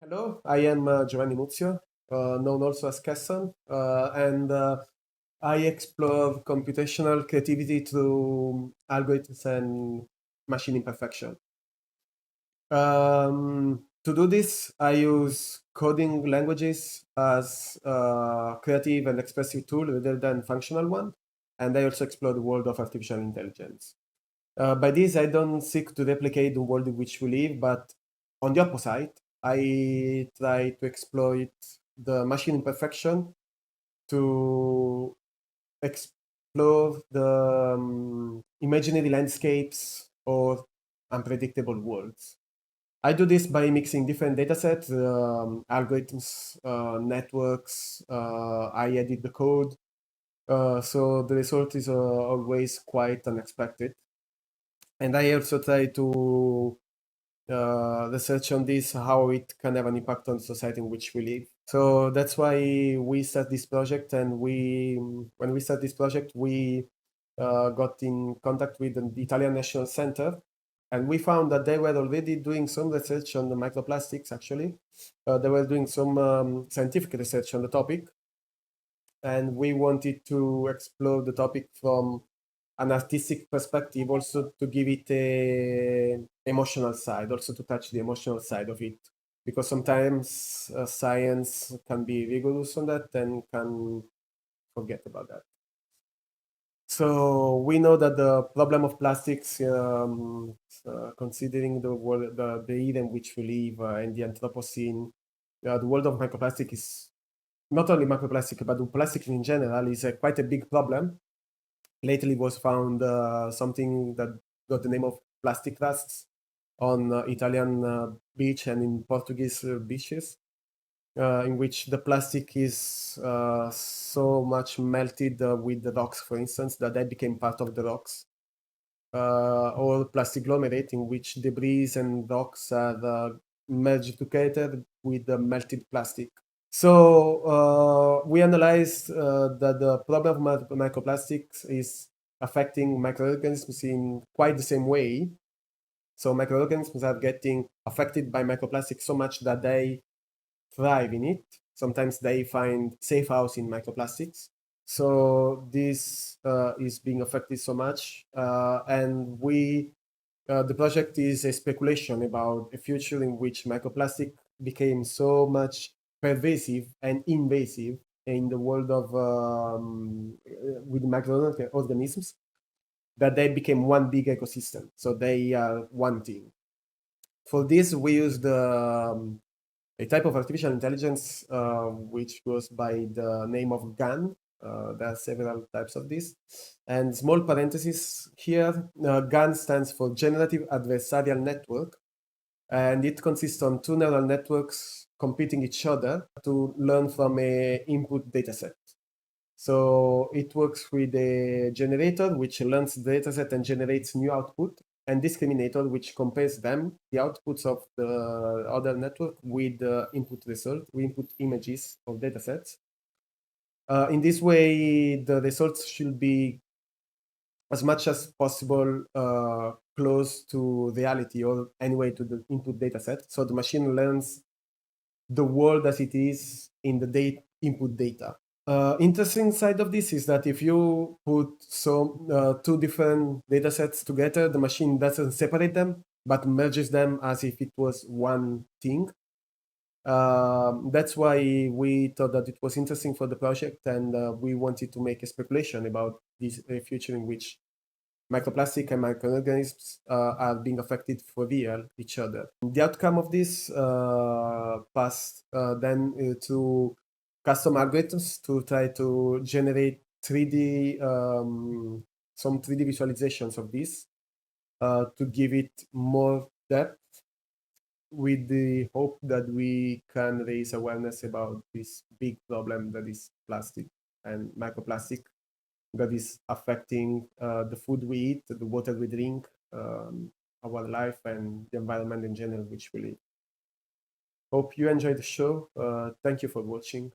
Hello, I am Giovanni Muzio, known also as Kesson, and I explore computational creativity through algorithms and machine imperfection. To do this, I use coding languages as a creative and expressive tool rather than functional one, and I also explore the world of artificial intelligence. By this, I don't seek to replicate the world in which we live, but on the opposite, I try to exploit the machine imperfection to explore the imaginary landscapes or unpredictable worlds. I do this by mixing different datasets, algorithms, networks. I edit the code, so the result is always quite unexpected. And I also try to research on this, how it can have an impact on the society in which we live. So that's why we start this project, and when we start this project, we got in contact with the Italian National Center, and we found that they were already doing some research on the microplastics. Actually, they were doing some scientific research on the topic, and we wanted to explore the topic from an artistic perspective, also to give it a emotional side, also to touch the emotional side of it, because sometimes science can be rigorous on that and can forget about that. So we know that the problem of plastics, considering the world, the era in which we live, and the Anthropocene, the world of microplastic is not only microplastic, but the plastic in general is quite a big problem. Lately was found something that got the name of plastic crusts on Italian beach and in Portuguese beaches, in which the plastic is so much melted with the rocks, for instance, that they became part of the rocks. Or plastic agglomerate, in which debris and rocks are merged together with the melted plastic. So we analyzed that the problem of microplastics is affecting microorganisms in quite the same way. So microorganisms are getting affected by microplastics so much that they thrive in it. Sometimes they find safe house in microplastics. So this is being affected so much, and the project is a speculation about a future in which microplastic became so much pervasive and invasive in the world of with microorganisms, that they became one big ecosystem. So they are one thing. For this, we use a type of artificial intelligence which goes by the name of GAN. There are several types of this. And small parenthesis here, GAN stands for Generative Adversarial Network, and it consists on two neural networks competing each other to learn from a input dataset. So it works with a generator which learns the dataset and generates new output, and discriminator which compares them, the outputs of the other network, with the input result. We input images of datasets. In this way, the results should be as much as possible close to reality, or anyway to the input dataset. So the machine learns the world as it is in the input data. Interesting side of this is that if you put two different data sets together, the machine doesn't separate them, but merges them as if it was one thing. That's why we thought that it was interesting for the project, and we wanted to make a speculation about this future in which microplastic and microorganisms are being affected for real each other. The outcome of this passed then to custom algorithms to try to generate 3D some 3D visualizations of this to give it more depth, with the hope that we can raise awareness about this big problem that is plastic and microplastic, that is affecting the food we eat, the water we drink, our life, and the environment in general which we live. Hope you enjoyed the show. Thank you for watching.